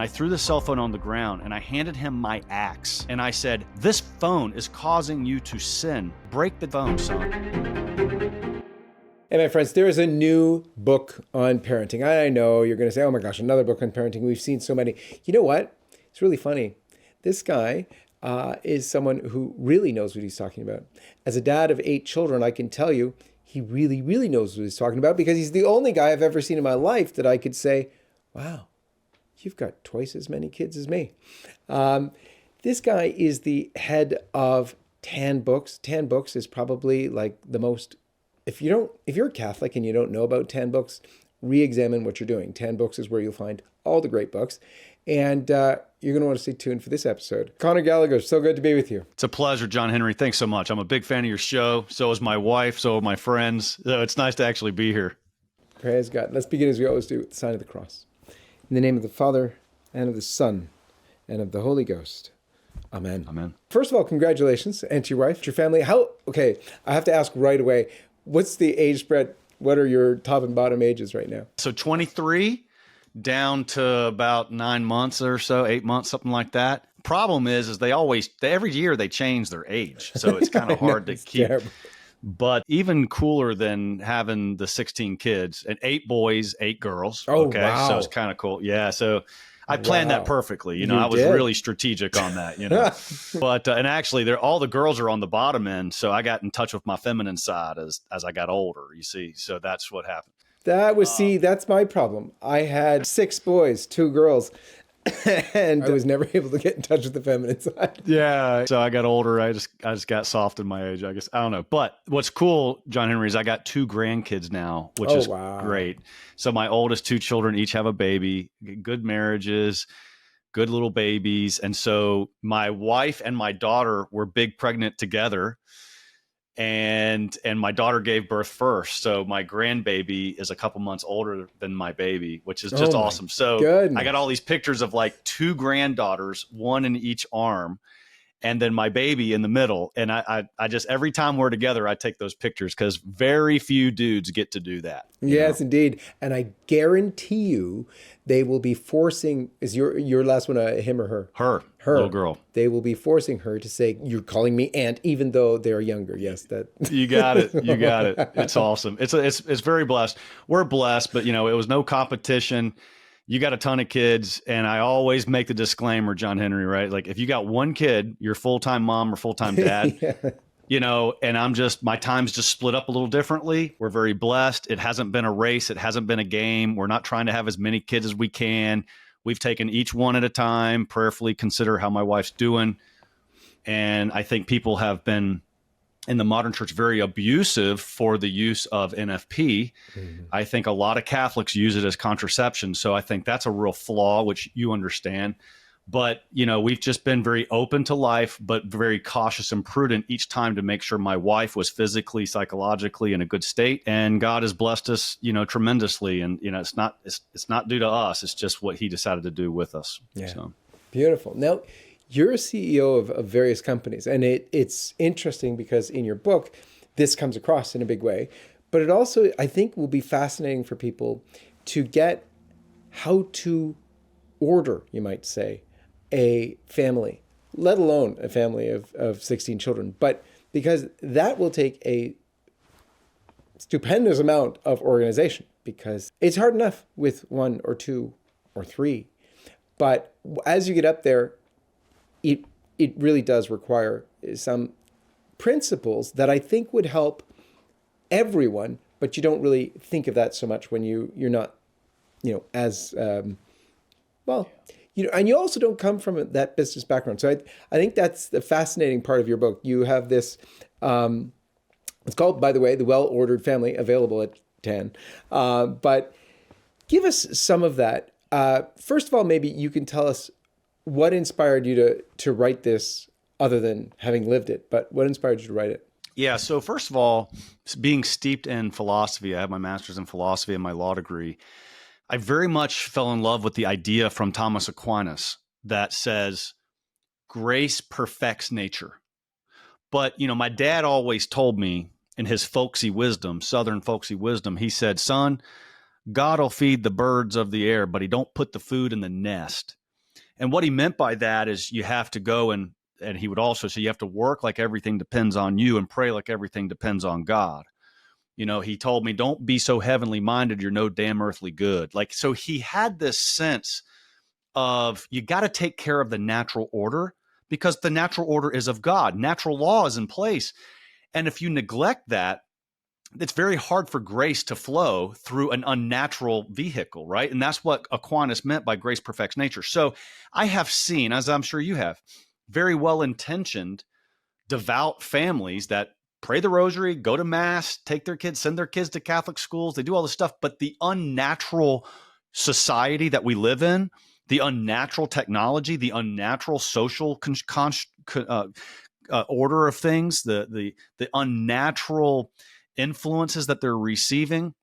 I threw the cell phone on the ground and I handed him my axe. And I said, this phone is causing you to sin. Break the phone, son. Hey, my friends, there is a new book on parenting. I know you're going to say, oh my gosh, another book on parenting. We've seen so many. You know what? It's really funny. This guy is someone who really knows what he's talking about. As a dad of 8 children, I can tell you, he really, really knows what he's talking about because he's the only guy I've ever seen in my life that I could say, wow, you've got twice as many kids as me. This guy is the head of 10 Books. 10 Books is probably like the most, if you're a Catholic and you don't know about 10 Books, re-examine what you're doing. 10 Books is where you'll find all the great books. And you're going to want to stay tuned for this episode. Conor Gallagher, so good to be with you. It's a pleasure, John Henry. Thanks so much. I'm a big fan of your show. So is my wife. So are my friends. So it's nice to actually be here. Praise God. Let's begin as we always do with the sign of the cross. In the name of the Father, and of the Son, and of the Holy Ghost. Amen. Amen. First of all, congratulations, and to your wife, to your family. Okay, I have to ask right away, what's the age spread? What are your top and bottom ages right now? So 23 down to about 9 months or so, 8 months, something like that. Problem is every year they change their age. So it's kind of hard to keep. Terrible. But even cooler than having the 16 kids and 8 boys, 8 girls. Oh, okay. Wow. So it's kind of cool. Yeah. So I planned that perfectly. I was really strategic on that, but, and actually all the girls are on the bottom end. So I got in touch with my feminine side as I got older, you see. So that's what happened. That's my problem. I had 6 boys, 2 girls. And I was never able to get in touch with the feminine side. Yeah. So I got older. I just got soft in my age, I guess. I don't know. But what's cool, John Henry, is I got 2 grandkids now, which is great. So my oldest 2 children each have a baby, good marriages, good little babies. And so my wife and my daughter were big pregnant together. And my daughter gave birth first. So my grandbaby is a couple months older than my baby, which is just awesome. So goodness. I got all these pictures of like 2 granddaughters, 1 in each arm, and then my baby in the middle. And I just, every time we're together, I take those pictures because very few dudes get to do that. Yes, indeed. And I guarantee you they will be forcing, is your last one a him or her? Her, little girl. They will be forcing her to say, you're calling me aunt, even though they're younger. Yes, that. You got it. You got it. It's awesome. It's very blessed. We're blessed, but it was no competition. You got a ton of kids, and I always make the disclaimer, John Henry, right? Like if you got 1 kid, you're full-time mom or full-time dad, and my time's just split up a little differently. We're very blessed. It hasn't been a race. It hasn't been a game. We're not trying to have as many kids as we can. We've taken each one at a time, prayerfully consider how my wife's doing. And I think people have been in the modern church very abusive for the use of NFP. Mm-hmm. I think a lot of Catholics use it as contraception. So I think that's a real flaw, which you understand. But, we've just been very open to life, but very cautious and prudent each time to make sure my wife was physically, psychologically in a good state. And God has blessed us, tremendously. And, it's not due to us. It's just what he decided to do with us. Yeah. So. Beautiful. Now, you're a CEO of various companies, and it's interesting because in your book, this comes across in a big way. But it also, I think, will be fascinating for people to get how to order, you might say, a family, let alone a family of 16 children. But because that will take a stupendous amount of organization, because it's hard enough with 1 or 2 or 3. But as you get up there, it really does require some principles that I think would help everyone, but you don't really think of that so much when you're not, as and you also don't come from that business background. So I think that's the fascinating part of your book. You have this, it's called, by the way, The Well-Ordered Family, available at 10. But give us some of that. First of all, maybe you can tell us what inspired you to write this, other than having lived it, but what inspired you to write it? Yeah. So first of all, being steeped in philosophy, I have my master's in philosophy and my law degree. I very much fell in love with the idea from Thomas Aquinas that says grace perfects nature. But, my dad always told me in his folksy wisdom, Southern folksy wisdom, he said, son, God will feed the birds of the air, but he don't put the food in the nest. And what he meant by that is you have to go and he would also say you have to work like everything depends on you and pray like everything depends on God. He told me, don't be so heavenly minded. You're no damn earthly good. Like, so he had this sense of you got to take care of the natural order because the natural order is of God. Natural law is in place. And if you neglect that, it's very hard for grace to flow through an unnatural vehicle, right? And that's what Aquinas meant by grace perfects nature. So I have seen, as I'm sure you have, very well-intentioned, devout families that pray the rosary, go to mass, take their kids, send their kids to Catholic schools. They do all this stuff. But the unnatural society that we live in, the unnatural technology, the unnatural social order of things, the unnatural influences that they're receiving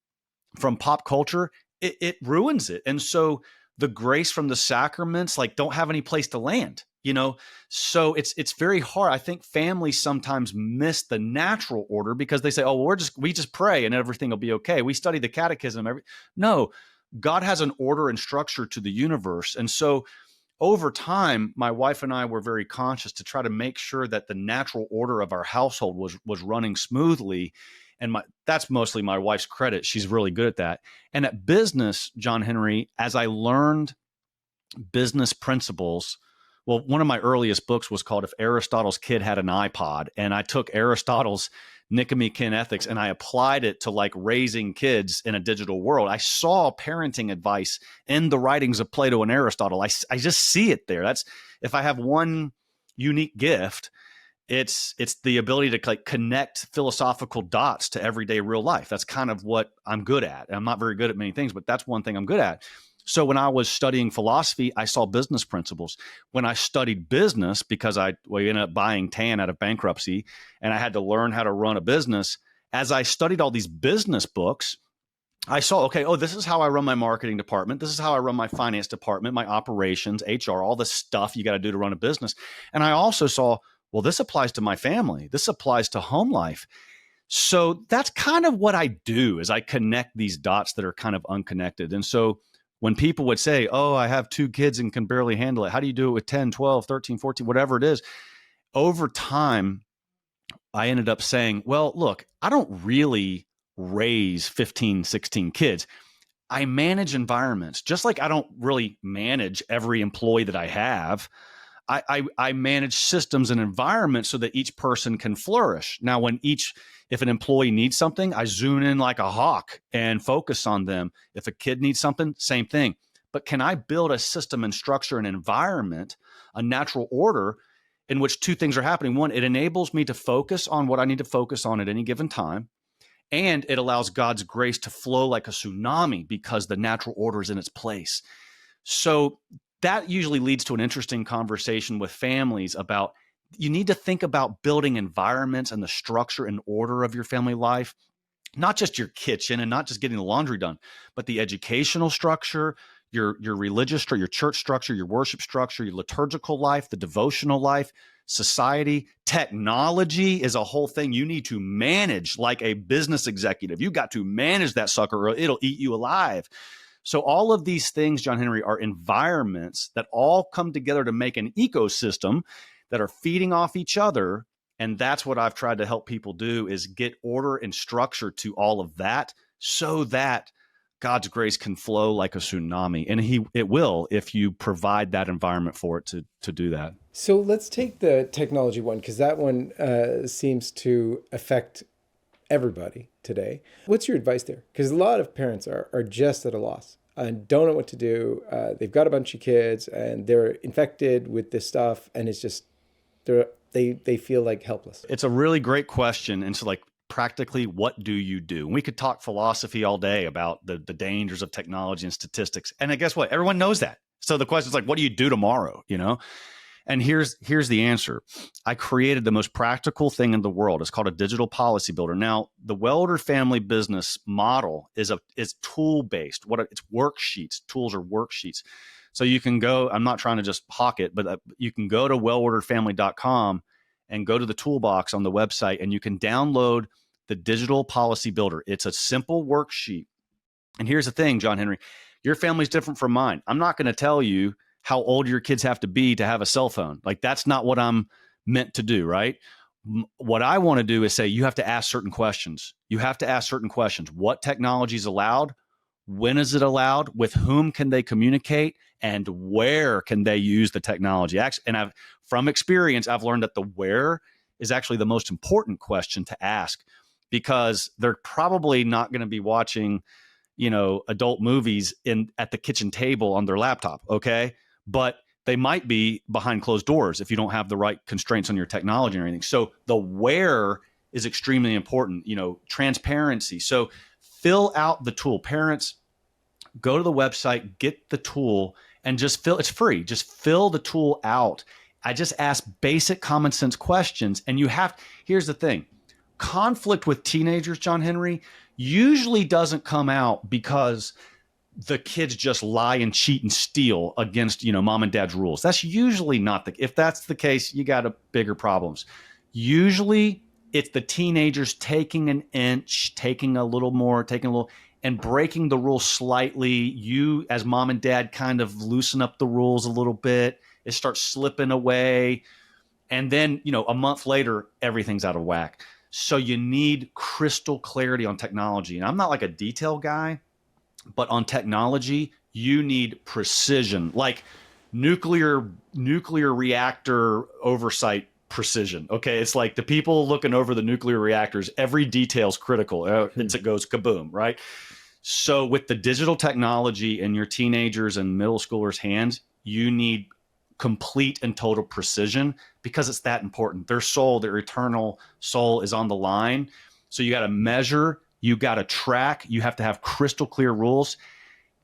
from pop culture, it ruins it. And so the grace from the sacraments like don't have any place to land, so it's very hard. I think families sometimes miss the natural order because they say, oh, well, we just pray and everything will be okay. We study the catechism. No, God has an order and structure to the universe. And so over time, my wife and I were very conscious to try to make sure that the natural order of our household was running smoothly. And that's mostly my wife's credit. She's really good at that. And at business, John Henry, as I learned business principles, well, one of my earliest books was called If Aristotle's Kid Had an iPod. And I took Aristotle's Nicomachean Ethics and I applied it to like raising kids in a digital world. I saw parenting advice in the writings of Plato and Aristotle. I just see it there. That's, if I have one unique gift, it's the ability to like connect philosophical dots to everyday real life. That's kind of what I'm good at. I'm not very good at many things, but that's one thing I'm good at. So when I was studying philosophy, I saw business principles. When I studied business, because we ended up buying TAN out of bankruptcy, and I had to learn how to run a business, as I studied all these business books, I saw, okay, oh, this is how I run my marketing department. This is how I run my finance department, my operations, HR, all the stuff you got to do to run a business. And I also saw, well, this applies to my family. This applies to home life. So that's kind of what I do is I connect these dots that are kind of unconnected. And so when people would say, oh, I have 2 kids and can barely handle it. How do you do it with 10, 12, 13, 14, whatever it is? Over time, I ended up saying, well, look, I don't really raise 15, 16 kids. I manage environments, just like I don't really manage every employee that I have. I manage systems and environments so that each person can flourish. Now, if an employee needs something, I zoom in like a hawk and focus on them. If a kid needs something, same thing. But can I build a system and structure an environment, a natural order in which 2 things are happening? One, it enables me to focus on what I need to focus on at any given time. And it allows God's grace to flow like a tsunami because the natural order is in its place. So that usually leads to an interesting conversation with families about you need to think about building environments and the structure and order of your family life, not just your kitchen and not just getting the laundry done, but the educational structure, your religious structure, your church structure, your worship structure, your liturgical life, the devotional life, society. Technology is a whole thing you need to manage like a business executive. You got to manage that sucker or it'll eat you alive. So all of these things, John Henry, are environments that all come together to make an ecosystem that are feeding off each other. And that's what I've tried to help people do is get order and structure to all of that so that God's grace can flow like a tsunami. And it will if you provide that environment for it to do that. So let's take the technology one, because that one seems to affect everybody today. What's your advice there? Because a lot of parents are just at a loss and don't know what to do. They've got a bunch of kids and they're infected with this stuff, and it's just they feel like helpless. It's a really great question. And so like practically, what do you do? And we could talk philosophy all day about the dangers of technology and statistics. And I guess what? Everyone knows that. So the question is like, what do you do tomorrow? And here's the answer. I created the most practical thing in the world. It's called a digital policy builder. Now, the Welder family business model is tool based. It's worksheets. Tools are worksheets. So you can go. I'm not trying to just hawk it, but you can go to wellorderedfamily.com and go to the toolbox on the website, and you can download the digital policy builder. It's a simple worksheet. And here's the thing, John Henry, your family's different from mine. I'm not going to tell you how old your kids have to have a cell phone. Like, that's not what I'm meant to do, right? What I want to do is say, you have to ask certain questions. You have to ask certain questions. What technology is allowed? When is it allowed? With whom can they communicate? And where can they use the technology? And from experience, I've learned that the where is actually the most important question to ask, because they're probably not going to be watching, adult movies at the kitchen table on their laptop. Okay. But they might be behind closed doors if you don't have the right constraints on your technology or anything. So the where is extremely important, transparency. So fill out the tool. Parents, go to the website, get the tool, and it's free. Just fill the tool out. I just ask basic common sense questions. And here's the thing, conflict with teenagers, John Henry, usually doesn't come out because the kids just lie and cheat and steal against, mom and dad's rules. That's usually not if that's the case, you got bigger problems. Usually it's the teenagers taking an inch, taking a little more, and breaking the rules slightly. You, as mom and dad, kind of loosen up the rules a little bit. It starts slipping away. And then, a month later, everything's out of whack. So you need crystal clarity on technology. And I'm not like a detail guy, but on technology, you need precision, like nuclear reactor oversight precision. Okay. It's like the people looking over the nuclear reactors, every detail's critical. It goes kaboom, right? So with the digital technology in your teenagers and middle schoolers' hands, you need complete and total precision, because it's that important. Their soul, their eternal soul, is on the line. So you got to measure, you got to track, you have to have crystal clear rules.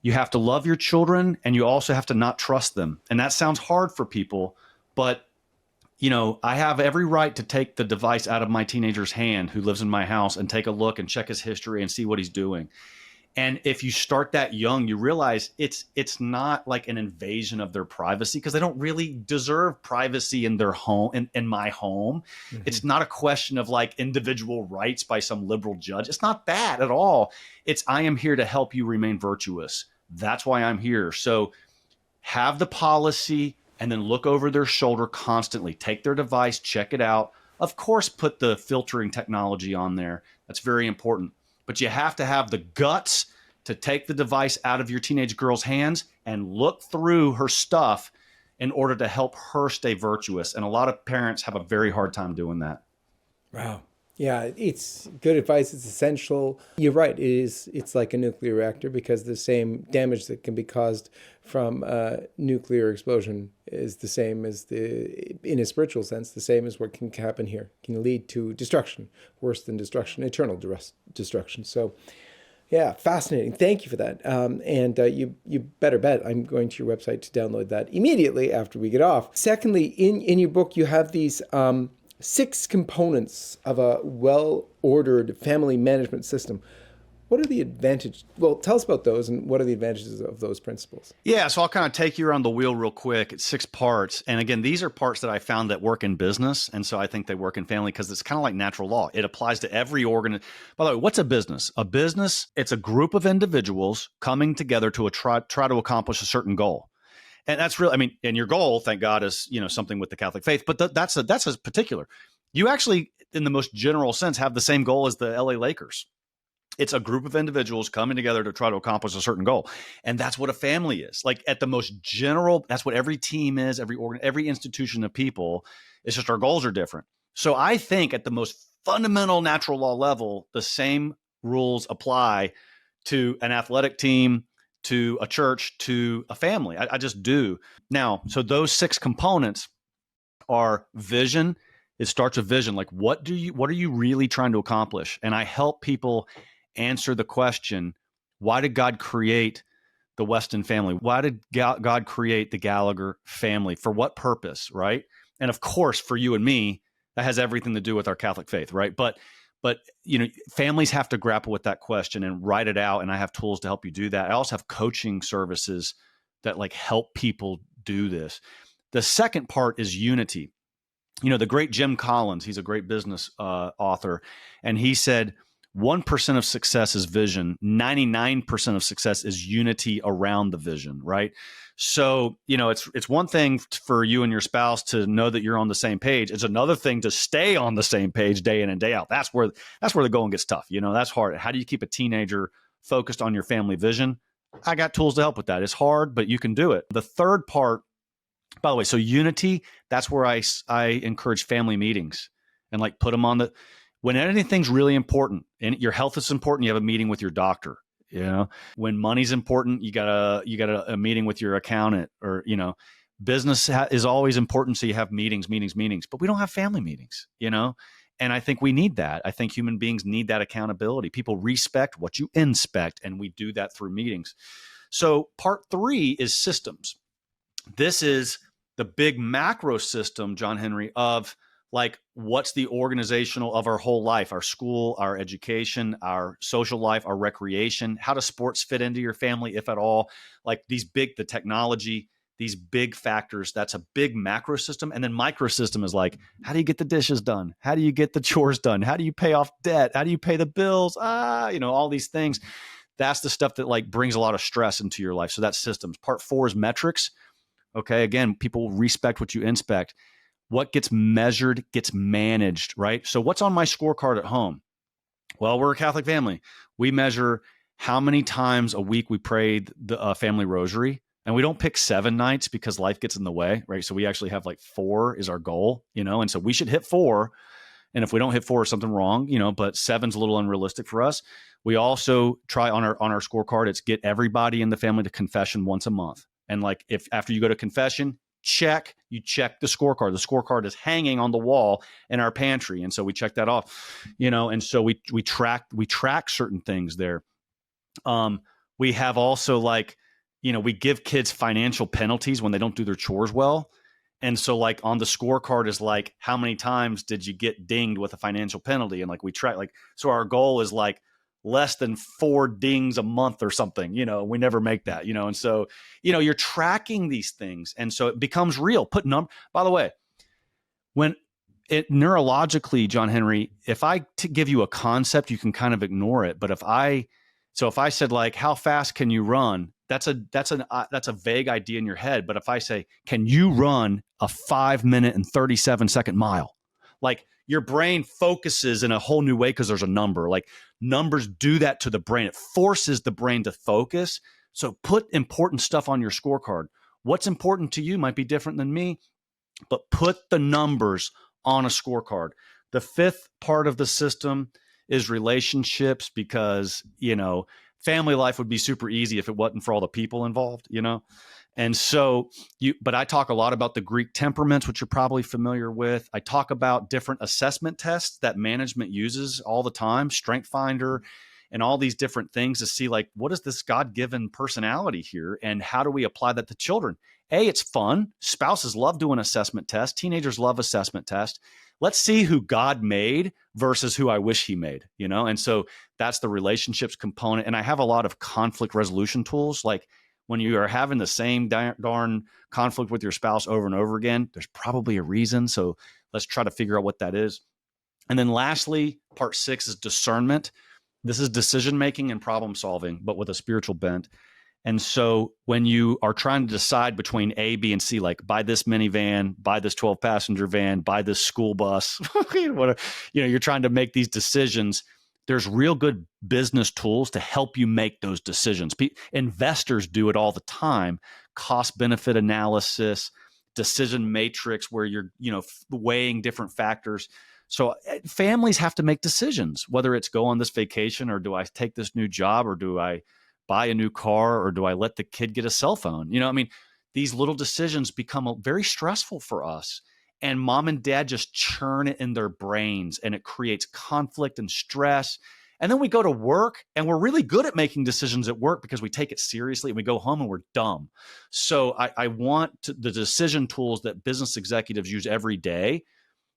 You have to love your children, and you also have to not trust them. And that sounds hard for people, but I have every right to take the device out of my teenager's hand who lives in my house and take a look and check his history and see what he's doing. And if you start that young, you realize it's not like an invasion of their privacy, because they don't really deserve privacy in their home, in my home. Mm-hmm. It's not a question of like individual rights by some liberal judge. It's not that at all. It's, I am here to help you remain virtuous. That's why I'm here. So have the policy, and then look over their shoulder constantly. Take their device, check it out. Of course, put the filtering technology on there. That's very important. But you have to have the guts to take the device out of your teenage girl's hands and look through her stuff in order to help her stay virtuous. And a lot of parents have a very hard time doing that. Wow. Yeah, it's good advice. It's essential. You're right. It's like a nuclear reactor, because the same damage that can be caused from nuclear explosion is the same as in a spiritual sense, the same as what can happen here. It can lead to destruction, worse than destruction, eternal destruction. So, yeah, fascinating. Thank you for that. And you better bet I'm going to your website to download that immediately after we get off. Secondly, in your book, you have these 6 components of a well-ordered family management system. What are the advantages? Well, tell us about those, and what are the advantages of those principles? Yeah, so I'll kind of take you around the wheel real quick. It's 6 parts. And again, these are parts that I found that work in business. And so I think they work in family, because it's kind of like natural law. It applies to every organ. By the way, what's a business? A business, it's a group of individuals coming together to try to accomplish a certain goal. And that's really, and your goal, thank God, is, something with the Catholic faith, but that's a particular. You actually, in the most general sense, have the same goal as the LA Lakers. It's a group of individuals coming together to try to accomplish a certain goal. And that's what a family is. Like, at the most general, that's what every team is, every institution of people. It's just our goals are different. So I think at the most fundamental natural law level, the same rules apply to an athletic team, to a church, to a family. I just do. Now, so those 6 components are vision. It starts with vision. Like, what are you really trying to accomplish? And I help people answer the question, why did God create the Weston family? Why did God create the Gallagher family? For what purpose, right? And of course, for you and me, that has everything to do with our Catholic faith, right? But families have to grapple with that question and write it out. And I have tools to help you do that. I also have coaching services that like help people do this. The second part is unity. The great Jim Collins, he's a great business author. And he said, 1% of success is vision. 99% of success is unity around the vision, right? So, it's one thing for you and your spouse to know that you're on the same page. It's another thing to stay on the same page day in and day out. That's where the going gets tough. That's hard. How do you keep a teenager focused on your family vision? I got tools to help with that. It's hard, but you can do it. The third part, by the way, so unity, that's where I encourage family meetings and like put them on when anything's really important and your health is important, you have a meeting with your doctor. When money's important, you got a meeting with your accountant, or, business is always important. So you have meetings, but we don't have family meetings, and I think we need that. I think human beings need that accountability. People respect what you inspect, and we do that through meetings. So part 3 is systems. This is the big macro system, John Henry, of like, what's the organizational of our whole life, our school, our education, our social life, our recreation? How does sports fit into your family, if at all? Like the technology, these big factors, that's a big macro system. And then micro system is like, how do you get the dishes done? How do you get the chores done? How do you pay off debt? How do you pay the bills? All these things. That's the stuff that like brings a lot of stress into your life. So that's systems. Part 4 is metrics. Okay. Again, people respect what you inspect. What gets measured gets managed, right? So what's on my scorecard at home? Well, we're a Catholic family. We measure how many times a week we prayed the family rosary. And we don't pick 7 nights because life gets in the way, right? So we actually have like 4 is our goal, and so we should hit 4. And if we don't hit 4, something wrong, but 7's a little unrealistic for us. We also try on our scorecard, it's get everybody in the family to confession once a month. And like, if after you go to confession, you check the scorecard. The scorecard is hanging on the wall in our pantry. And so we check that off, and so we track certain things there. We have also like, we give kids financial penalties when they don't do their chores well. And so like on the scorecard is like, how many times did you get dinged with a financial penalty? And like we track, like, so our goal is like less than 4 dings a month or something, we never make that, and so, you're tracking these things. And so it becomes real. By the way, when it neurologically, John Henry, if I give you a concept, you can kind of ignore it. But if I said like, how fast can you run? That's a vague idea in your head. But if I say, can you run a 5 minute and 37-second mile? Like your brain focuses in a whole new way because there's a number. Like numbers do that to the brain. It forces the brain to focus. So put important stuff on your scorecard. What's important to you might be different than me, but put the numbers on a scorecard. The 5th part of the system is relationships, because, family life would be super easy if it wasn't for all the people involved, And so but I talk a lot about the Greek temperaments, which you're probably familiar with. I talk about different assessment tests that management uses all the time, Strength Finder, and all these different things to see like, what is this God-given personality here? And how do we apply that to children? It's fun. Spouses love doing assessment tests. Teenagers love assessment tests. Let's see who God made versus who I wish he made, And so that's the relationships component. And I have a lot of conflict resolution tools. Like when you are having the same darn conflict with your spouse over and over again, there's probably a reason. So let's try to figure out what that is. And then lastly, part 6 is discernment. This is decision-making and problem solving, but with a spiritual bent. And so when you are trying to decide between A, B, and C, like buy this minivan, buy this 12-passenger van, buy this school bus, whatever, you're trying to make these decisions. There's real good business tools to help you make those decisions. Investors do it all the time. Cost benefit analysis, decision matrix, where you're, weighing different factors. So families have to make decisions, whether it's go on this vacation, or do I take this new job, or do I buy a new car, or do I let the kid get a cell phone? These little decisions become very stressful for us. And mom and dad just churn it in their brains, and it creates conflict and stress. And then we go to work, and we're really good at making decisions at work because we take it seriously, and we go home and we're dumb. So I want the decision tools that business executives use every day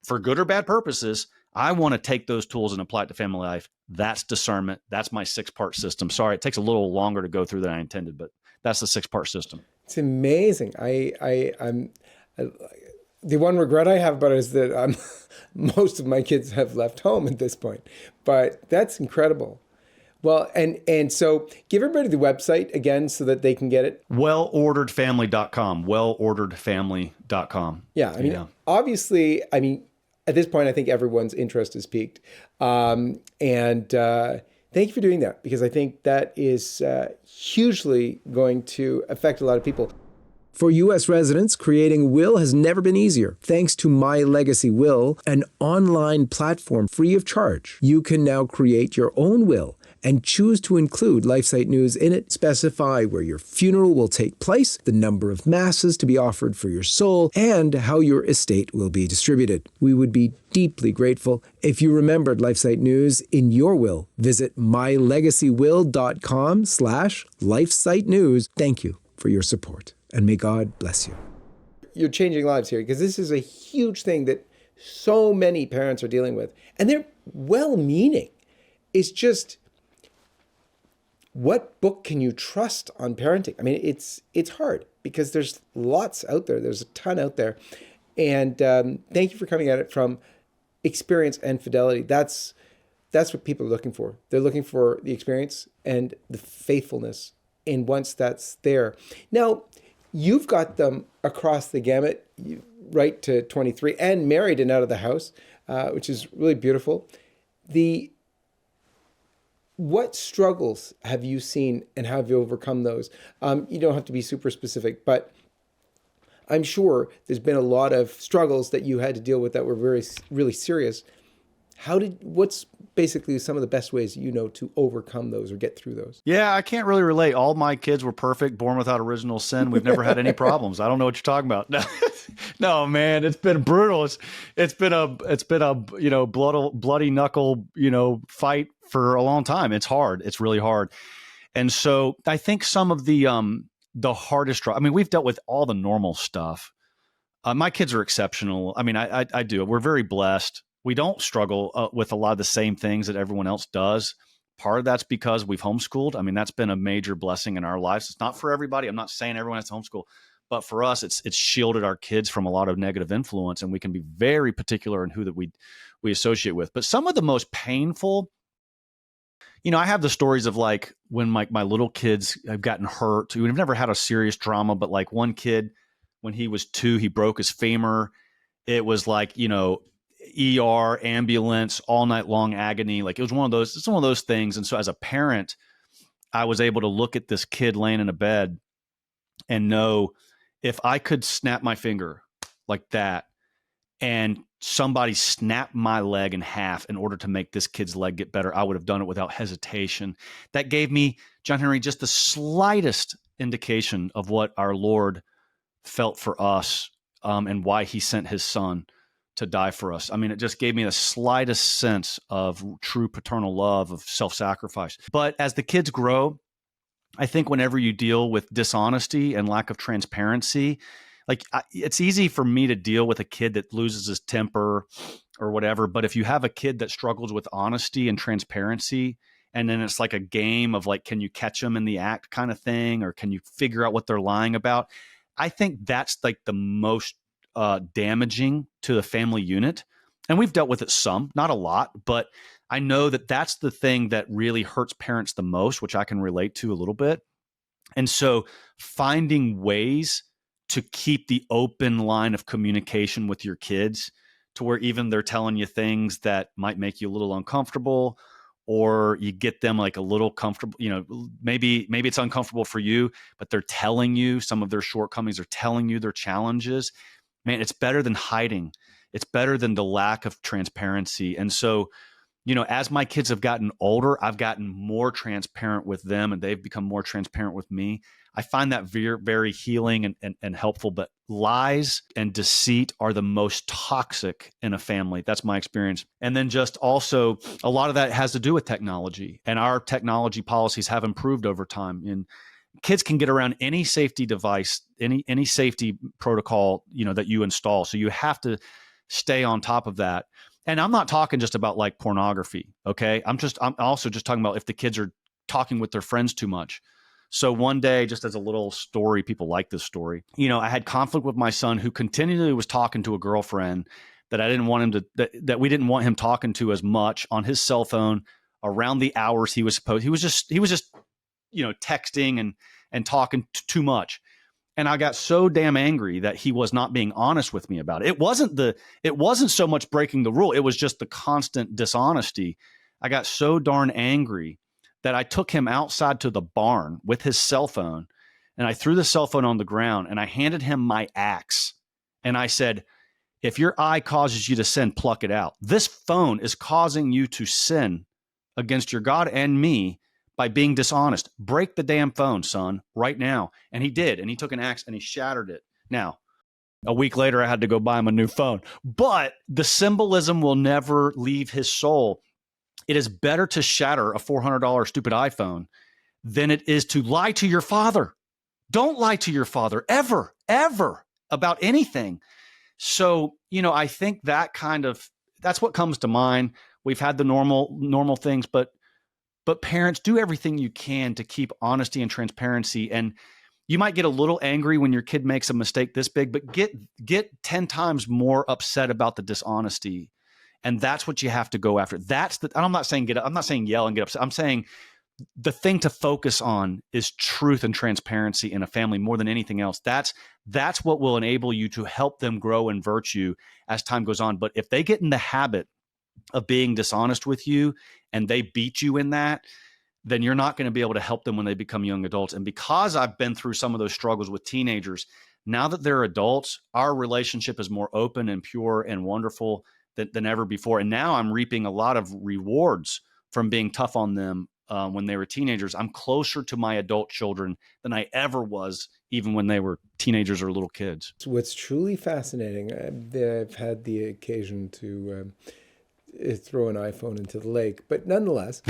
for good or bad purposes. I want to take those tools and apply it to family life. That's discernment. That's my 6-part system. Sorry, it takes a little longer to go through than I intended, but that's the 6-part system. It's amazing. I'm The one regret I have about it is that most of my kids have left home at this point, but that's incredible. Well, and so give everybody the website again so that they can get it. Wellorderedfamily.com. Wellorderedfamily.com. Yeah, I mean, obviously, I mean, at this point, I think everyone's interest is piqued. And thank you for doing that, because I think that is hugely going to affect a lot of people. For U.S. residents, creating a will has never been easier. Thanks to My Legacy Will, an online platform free of charge, you can now create your own will and choose to include LifeSite News in it, specify where your funeral will take place, the number of masses to be offered for your soul, and how your estate will be distributed. We would be deeply grateful if you remembered LifeSite News in your will. Visit mylegacywill.com/LifeSite News. Thank you for your support, and may God bless you. You're changing lives here, because this is a huge thing that so many parents are dealing with, and they're well-meaning. It's just, what book can you trust on parenting? I mean, it's hard, because there's lots out there. There's a ton out there. And thank you for coming at it from experience and fidelity. That's what people are looking for. They're looking for the experience and the faithfulness. And once that's there, now you've got them across the gamut, right to 23, and married and out of the house, which is really beautiful. What struggles have you seen, and how have you overcome those? You don't have to be super specific, but I'm sure there's been a lot of struggles that you had to deal with that were really serious. What's basically some of the best ways to overcome those or get through those? Yeah, I can't really relate. All my kids were perfect, born without original sin. We've never had any problems. I don't know what you're talking about. No, man, it's been brutal. It's been a bloody knuckle fight for a long time. It's hard. It's really hard. And so I think some of the hardest. I mean, we've dealt with all the normal stuff. My kids are exceptional. I mean, I do. We're very blessed. We don't struggle with a lot of the same things that everyone else does. Part of that's because we've homeschooled. I mean, that's been a major blessing in our lives. It's not for everybody. I'm not saying everyone has to homeschool, but for us, it's shielded our kids from a lot of negative influence, and we can be very particular in who that we associate with. But some of the most painful, I have the stories of like when my little kids have gotten hurt. We've never had a serious trauma, but like one kid, when he was 2, he broke his femur. It was like, ER, ambulance, all night long agony. Like it's one of those things. And so as a parent, I was able to look at this kid laying in a bed and know, if I could snap my finger like that and somebody snapped my leg in half in order to make this kid's leg get better, I would have done it without hesitation. That gave me, John Henry, just the slightest indication of what our Lord felt for us, and why he sent his son to die for us. I mean, it just gave me the slightest sense of true paternal love, of self-sacrifice. But as the kids grow, I think whenever you deal with dishonesty and lack of transparency, it's easy for me to deal with a kid that loses his temper or whatever. But if you have a kid that struggles with honesty and transparency, and then it's like a game of like, can you catch them in the act kind of thing, or can you figure out what they're lying about? I think that's like the most damaging to the family unit. And we've dealt with it some, not a lot, but I know that that's the thing that really hurts parents the most, which I can relate to a little bit. And so finding ways to keep the open line of communication with your kids, to where even they're telling you things that might make you a little uncomfortable, or you get them like a little comfortable, maybe it's uncomfortable for you, but they're telling you some of their shortcomings, they're telling you their challenges. Man, it's better than hiding. It's better than the lack of transparency. And so, as my kids have gotten older, I've gotten more transparent with them, and they've become more transparent with me. I find that very, very healing and helpful. But lies and deceit are the most toxic in a family. That's my experience. And then just also, a lot of that has to do with technology, and our technology policies have improved over time. And kids can get around any safety device, any safety protocol, that you install. So you have to stay on top of that. And I'm not talking just about like pornography. Okay. I'm also just talking about if the kids are talking with their friends too much. So one day, just as a little story, people like this story, I had conflict with my son who continually was talking to a girlfriend that I didn't want him to, that we didn't want him talking to as much on his cell phone around the hours he was supposed. He was just, texting and talking too much. And I got so damn angry that he was not being honest with me about it. It wasn't so much breaking the rule. It was just the constant dishonesty. I got so darn angry that I took him outside to the barn with his cell phone, and I threw the cell phone on the ground, and I handed him my axe. And I said, if your eye causes you to sin, pluck it out. This phone is causing you to sin against your God and me by being dishonest. Break the damn phone, son, right now. And he did. And he took an axe and he shattered it. Now, a week later, I had to go buy him a new phone. But the symbolism will never leave his soul. It is better to shatter a $400 stupid iPhone than it is to lie to your father. Don't lie to your father ever, ever about anything. So, I think that's what comes to mind. We've had the normal things, but parents, do everything you can to keep honesty and transparency. And you might get a little angry when your kid makes a mistake this big, but get 10 times more upset about the dishonesty. And that's what you have to go after. I'm not saying yell and get upset. I'm saying the thing to focus on is truth and transparency in a family more than anything else. That's what will enable you to help them grow in virtue as time goes on. But if they get in the habit of being dishonest with you and they beat you in that, then you're not going to be able to help them when they become young adults. And because I've been through some of those struggles with teenagers, now that they're adults, our relationship is more open and pure and wonderful than ever before. And now I'm reaping a lot of rewards from being tough on them when they were teenagers. I'm closer to my adult children than I ever was, even when they were teenagers or little kids. What's truly fascinating, I've had the occasion to throw an iPhone into the lake, but nonetheless,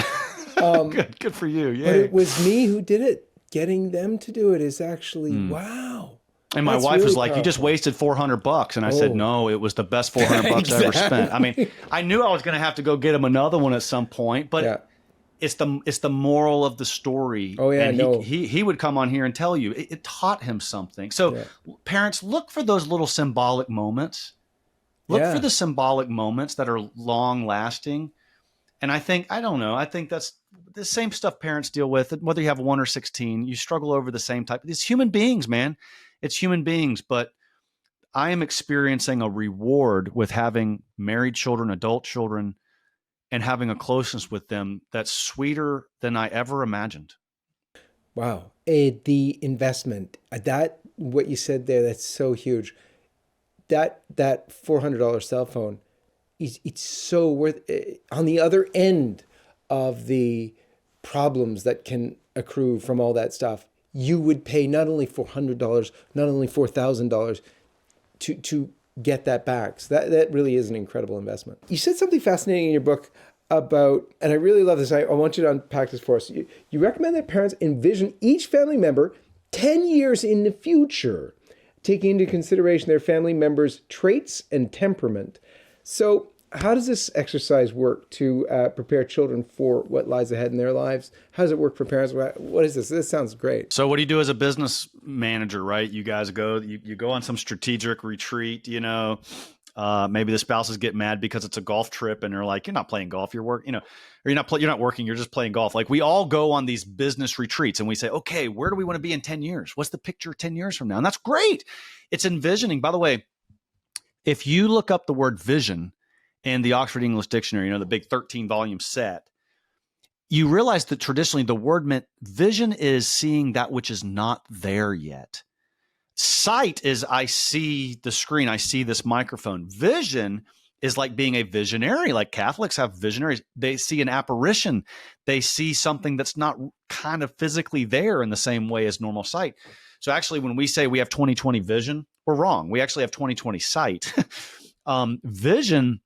good for you. Yeah. But it was me who did it. Getting them to do it is actually wow. And my wife was like, powerful. You just wasted $400. And I said, no, it was the best $400 exactly. I ever spent. I mean, I knew I was going to have to go get him another one at some point, but it's the moral of the story. Oh yeah. And he would come on here and tell you it taught him something. So parents, look for those little symbolic moments. Look for the symbolic moments that are long lasting. And I think that's the same stuff parents deal with, whether you have 1 or 16, you struggle over the same type. It's human beings, man. It's human beings. But I am experiencing a reward with having married children, adult children, and having a closeness with them that's sweeter than I ever imagined. Wow. The investment, what you said there, that's so huge. That $400 cell phone, it's so worth it. On the other end of the problems that can accrue from all that stuff, you would pay not only $400, not only $4,000 to get that back. So that really is an incredible investment. You said something fascinating in your book about, and I really love this. I want you to unpack this for us. You recommend that parents envision each family member 10 years in the future, taking into consideration their family members' traits and temperament. So how does this exercise work to prepare children for what lies ahead in their lives? How does it work for parents? What is this? This sounds great. So what do you do as a business manager, right? You guys you go on some strategic retreat, maybe the spouses get mad because it's a golf trip and they're like, you're not playing golf, you're working, or you're not working, you're just playing golf. Like we all go on these business retreats and we say, okay, where do we want to be in 10 years? What's the picture 10 years from now? And that's great. It's envisioning. By the way, if you look up the word vision in the Oxford English Dictionary, the big 13-volume set, you realize that traditionally the word meant vision is seeing that which is not there yet. Sight is I see the screen, I see this microphone. Vision is like being a visionary, like Catholics have visionaries. They see an apparition. They see something that's not kind of physically there in the same way as normal sight. So actually, when we say we have 20/20 vision, we're wrong. We actually have 20/20 sight. Vision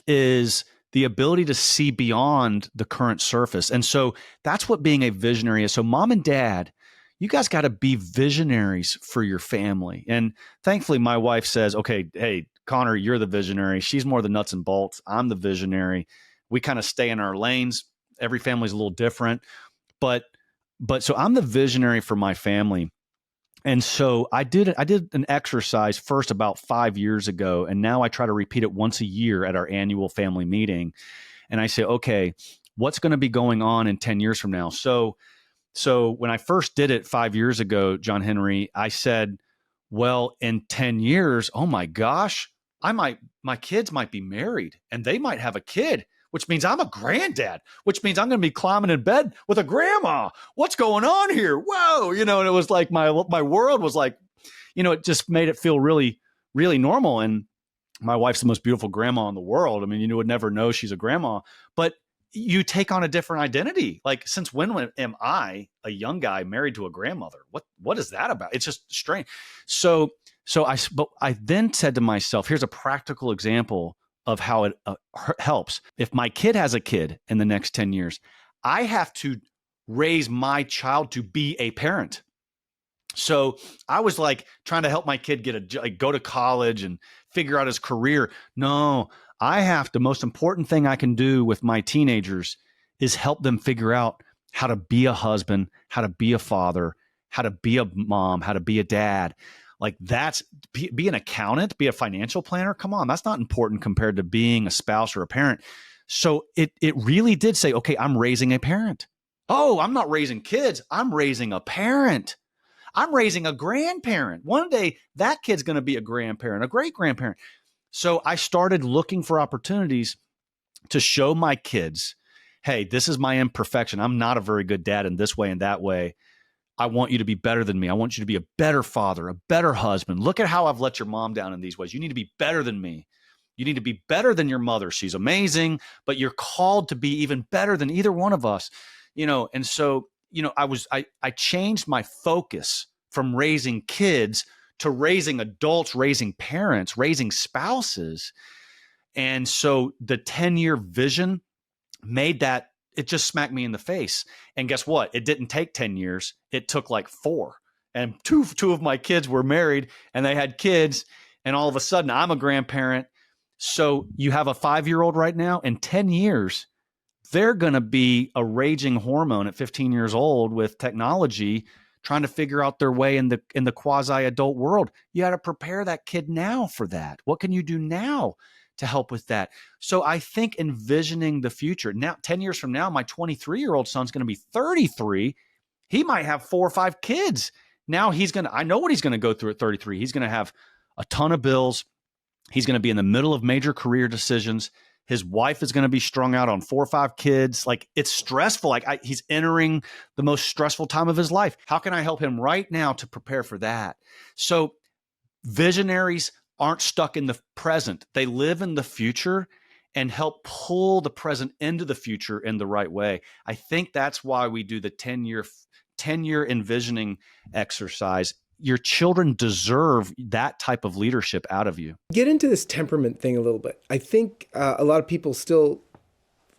is the ability to see beyond the current surface. And so that's what being a visionary is. So mom and dad, you guys got to be visionaries for your family. And thankfully, my wife says, okay, hey, Conor, you're the visionary. She's more the nuts and bolts. I'm the visionary. We kind of stay in our lanes. Every family's a little different. But but so I'm the visionary for my family. And so I did an exercise first about 5 years ago, and now I try to repeat it once a year at our annual family meeting. And I say, okay, what's going to be going on in 10 years from now? So when I first did it 5 years ago, John Henry, I said, well, in 10 years, oh my gosh, my kids might be married and they might have a kid, which means I'm a granddad, which means I'm going to be climbing in bed with a grandma. What's going on here? Whoa. And it was like my world was like, it just made it feel really, really normal. And my wife's the most beautiful grandma in the world. I mean, you would never know she's a grandma, but you take on a different identity. Like, since when am I, a young guy, married to a grandmother? What is that about? It's just strange. But I then said to myself, here's a practical example of how it helps. If my kid has a kid in the next 10 years, I have to raise my child to be a parent. So I was like trying to help my kid go to college and figure out his career. No, the most important thing I can do with my teenagers is help them figure out how to be a husband, how to be a father, how to be a mom, how to be a dad. Like, be an accountant, be a financial planner. Come on, that's not important compared to being a spouse or a parent. So it really did say, okay, I'm raising a parent. Oh, I'm not raising kids. I'm raising a parent. I'm raising a grandparent. One day that kid's going to be a grandparent, a great grandparent. So I started looking for opportunities to show my kids, hey, this is my imperfection. I'm not a very good dad in this way and that way. I want you to be better than me. I want you to be a better father, a better husband. Look at how I've let your mom down in these ways. You need to be better than me. You need to be better than your mother. She's amazing, but you're called to be even better than either one of us. And so, I changed my focus from raising kids to raising adults, raising parents, raising spouses. And so the 10-year vision made that, it just smacked me in the face. And guess what? It didn't take 10 years. It took like 4. And two of my kids were married and they had kids. And all of a sudden I'm a grandparent. So you have a 5-year-old right now. In 10 years, they're going to be a raging hormone at 15 years old with technology, trying to figure out their way in the quasi-adult world. You got to prepare that kid now for that. What can you do now to help with that? So I think envisioning the future. Now, 10 years from now, my 23-year-old son's going to be 33. He might have 4 or 5 kids. Now I know what he's going to go through at 33. He's going to have a ton of bills. He's going to be in the middle of major career decisions. His wife is going to be strung out on 4 or 5 kids. Like, it's stressful. Like, he's entering the most stressful time of his life. How can I help him right now to prepare for that? So visionaries aren't stuck in the present. They live in the future and help pull the present into the future in the right way. I think that's why we do the 10-year envisioning exercise. Your children deserve that type of leadership out of you. Get into this temperament thing a little bit. I think a lot of people still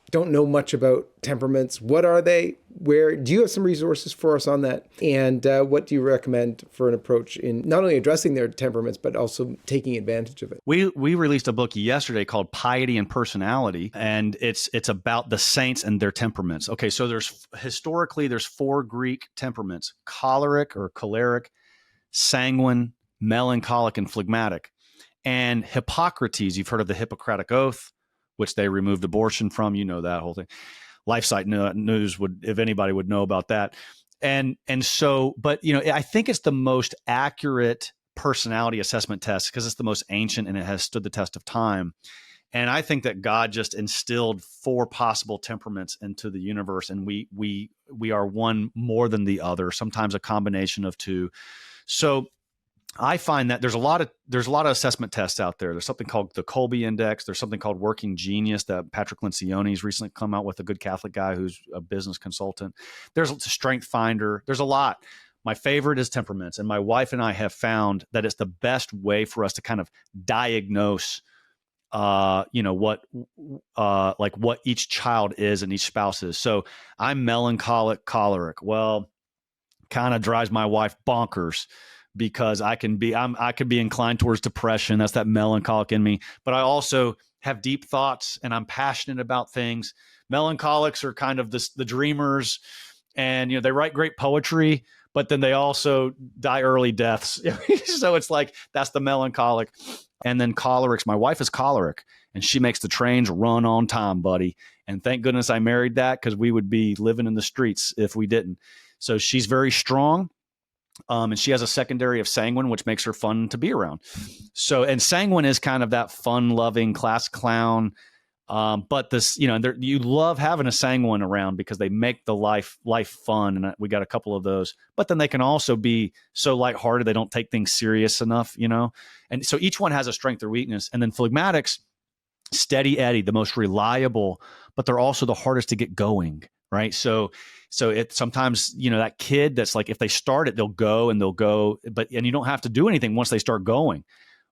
don't know much about temperaments. What are they? Where do you have some resources for us on that? And what do you recommend for an approach in not only addressing their temperaments, but also taking advantage of it? We released a book yesterday called Piety and Personality, and it's about the saints and their temperaments. Okay, so there's 4 Greek temperaments: choleric or choleric, sanguine, melancholic, and phlegmatic. And Hippocrates, you've heard of the Hippocratic Oath, which they removed abortion from. You know that whole thing. LifeSite News if anybody would know about that. And so, but I think it's the most accurate personality assessment test because it's the most ancient and it has stood the test of time. And I think that God just instilled 4 possible temperaments into the universe, and we are one more than the other, sometimes a combination of 2. So I find that there's a lot of assessment tests out there. There's something called the Colby Index. There's something called Working Genius that Patrick Lencioni's recently come out with, a good Catholic guy who's a business consultant. There's a Strength Finder. There's a lot. My favorite is temperaments, and my wife and I have found that it's the best way for us to kind of diagnose, what each child is and each spouse is. So I'm melancholic, choleric. Well, kind of drives my wife bonkers, because I could be inclined towards depression. That's that melancholic in me. But I also have deep thoughts and I'm passionate about things. Melancholics are kind of the dreamers. and they write great poetry, but then they also die early deaths. So it's like that's the melancholic. And then cholerics. My wife is choleric, and she makes the trains run on time, buddy. And thank goodness I married that, because we would be living in the streets if we didn't. So she's very strong. And she has a secondary of sanguine, which makes her fun to be around. So, and sanguine is kind of that fun-loving class clown. But this, you love having a sanguine around because they make the life fun. And we got a couple of those, but then they can also be so lighthearted. They don't take things serious enough, and so each one has a strength or weakness. And then phlegmatics, steady Eddie, the most reliable, but they're also the hardest to get going. Right. So it sometimes, that kid that's like, if they start it, they'll go, and you don't have to do anything once they start going.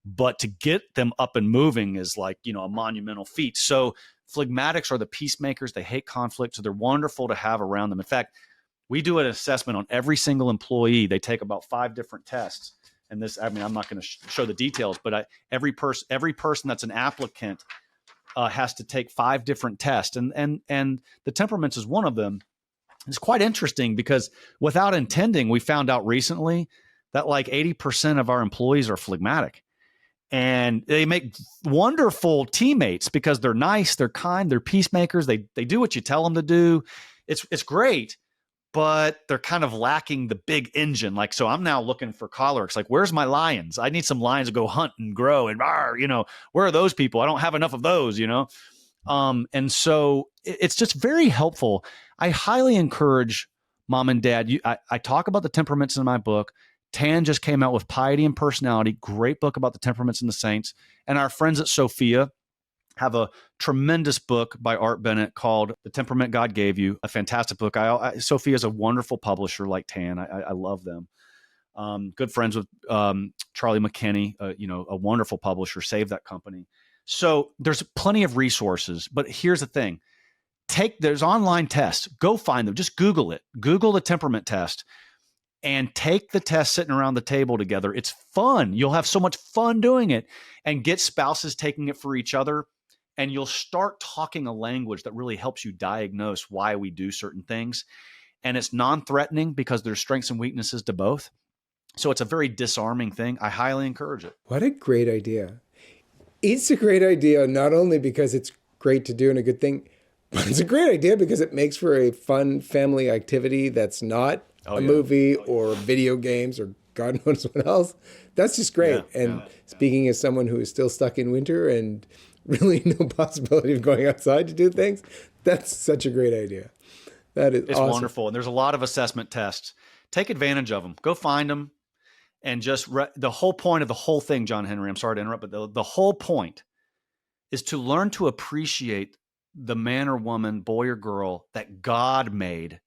But to get them up and moving is like, a monumental feat. So phlegmatics are the peacemakers. They hate conflict. So they're wonderful to have around them. In fact, we do an assessment on every single employee. They take about 5 different tests. And this, I'm not going to show the details, but every person that's an applicant has to take 5 different tests. And the temperaments is one of them. It's quite interesting because without intending, we found out recently that like 80% of our employees are phlegmatic. And they make wonderful teammates because they're nice, they're kind, they're peacemakers. They do what you tell them to do. It's great, but they're kind of lacking the big engine. Like, so I'm now looking for cholerics. Like, where's my lions? I need some lions to go hunt and grow and where are those people? I don't have enough of those, And so it's just very helpful. I highly encourage mom and dad. I talk about the temperaments in my book. Tan just came out with Piety and Personality, great book about the temperaments and the saints. And our friends at Sophia have a tremendous book by Art Bennett called The Temperament God Gave You, a fantastic book. Sophia is a wonderful publisher like Tan. I love them. Good friends with Charlie McKinney, a wonderful publisher, saved that company. So there's plenty of resources, but here's the thing. There's online tests. Go find them. Just Google it. Google the temperament test. And take the test sitting around the table together. It's fun. You'll have so much fun doing it, and get spouses taking it for each other. And you'll start talking a language that really helps you diagnose why we do certain things. And it's non-threatening because there's strengths and weaknesses to both. So it's a very disarming thing. I highly encourage it. What a great idea. It's a great idea, not only because it's great to do and a good thing, but it's a great idea because it makes for a fun family activity that's not a movie or video games or God knows what else. That's just great. Speaking as someone who is still stuck in winter and really no possibility of going outside to do things, that's such a great idea. It's awesome. Wonderful. And there's a lot of assessment tests. Take advantage of them. Go find them. And just the whole point of the whole thing, John Henry, I'm sorry to interrupt, but the whole point is to learn to appreciate the man or woman, boy or girl that God made,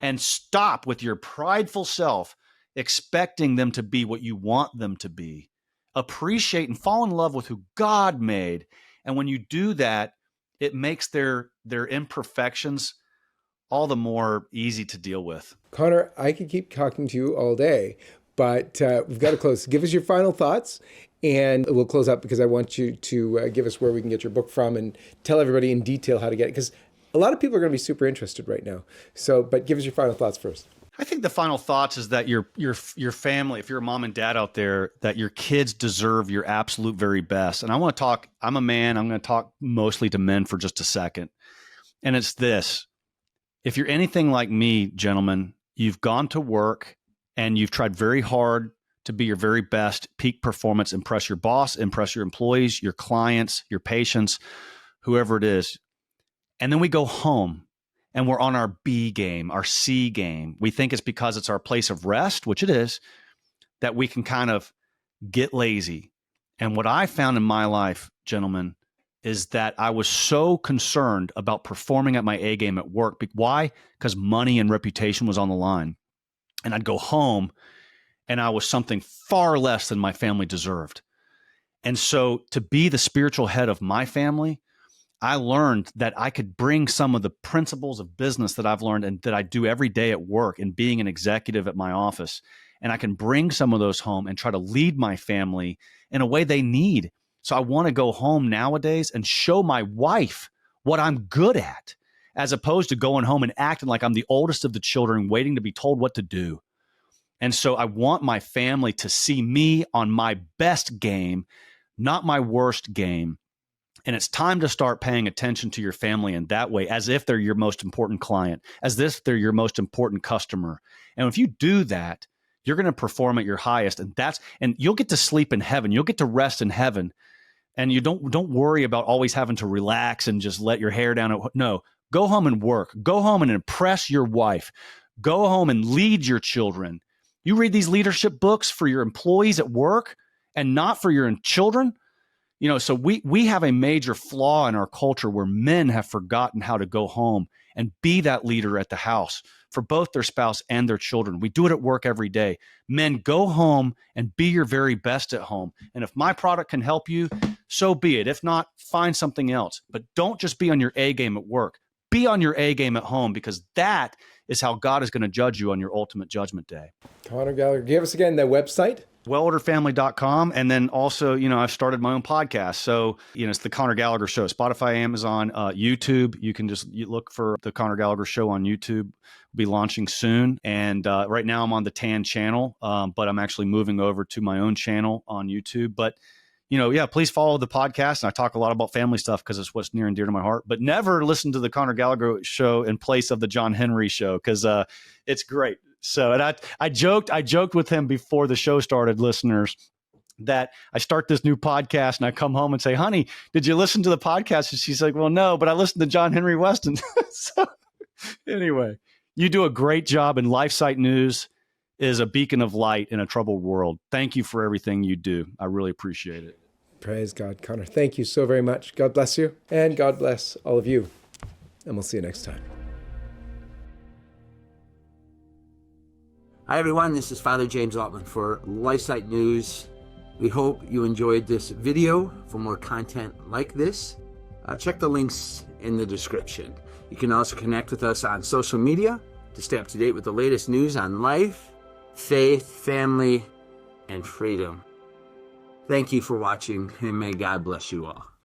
and stop with your prideful self expecting them to be what you want them to be. Appreciate and fall in love with who God made. And when you do that, it makes their imperfections all the more easy to deal with. Conor, I could keep talking to you all day, but we've got to close. Give us your final thoughts, and we'll close up because I want you to give us where we can get your book from and tell everybody in detail how to get it, because a lot of people are going to be super interested right now. So, but give us your final thoughts first. I think the final thoughts is that your family, if you're a mom and dad out there, that your kids deserve your absolute very best. And I want to talk, I'm a man, I'm going to talk mostly to men for just a second. And it's this: if you're anything like me, gentlemen, you've gone to work and you've tried very hard to be your very best, peak performance, impress your boss, impress your employees, your clients, your patients, whoever it is. And then we go home and we're on our B game, our C game. We think it's because it's our place of rest, which it is, that we can kind of get lazy. And what I found in my life, gentlemen, is that I was so concerned about performing at my A game at work. Why? Because money and reputation was on the line. And I'd go home and I was something far less than my family deserved. And so to be the spiritual head of my family, I learned that I could bring some of the principles of business that I've learned and that I do every day at work and being an executive at my office. And I can bring some of those home and try to lead my family in a way they need. So I want to go home nowadays and show my wife what I'm good at. as opposed to going home and acting like I'm the oldest of the children, waiting to be told what to do. And so I want my family to see me on my best game, not my worst game. And it's time to start paying attention to your family in that way, as if they're your most important client, as if they're your most important customer. And if you do that, you're going to perform at your highest. And you'll get to sleep in heaven. You'll get to rest in heaven. And you don't worry about always having to relax and just let your hair down. No, go home and work. Go home and impress your wife. Go home and lead your children. You read these leadership books for your employees at work and not for your children. So we have a major flaw in our culture where men have forgotten how to go home and be that leader at the house for both their spouse and their children. We do it at work every day. Men, go home and be your very best at home. And if my product can help you, so be it. If not, find something else. But don't just be on your A game at work. Be on your A game at home, because that is how God is going to judge you on your ultimate judgment day. Conor Gallagher, give us again the website. wellorderfamily.com. And then also, I've started my own podcast. So, it's the Conor Gallagher Show, Spotify, Amazon, YouTube. You can just look for the Conor Gallagher Show on YouTube. We'll be launching soon. And right now I'm on the TAN channel, but I'm actually moving over to my own channel on YouTube. But, please follow the podcast. And I talk a lot about family stuff because it's what's near and dear to my heart. But never listen to the Conor Gallagher Show in place of the John Henry Show, because it's great. So, and I joked with him before the show started, listeners, that I start this new podcast and I come home and say, honey, did you listen to the podcast? And she's like, well, no, but I listened to John Henry Weston. So anyway, you do a great job, and LifeSite News is a beacon of light in a troubled world. Thank you for everything you do. I really appreciate it. Praise God, Conor. Thank you so very much. God bless you, and God bless all of you. And we'll see you next time. Hi everyone, this is Father James Altman for LifeSite News. We hope you enjoyed this video. For more content like this, check the links in the description. You can also connect with us on social media to stay up to date with the latest news on life, faith, family, and freedom. Thank you for watching, and may God bless you all.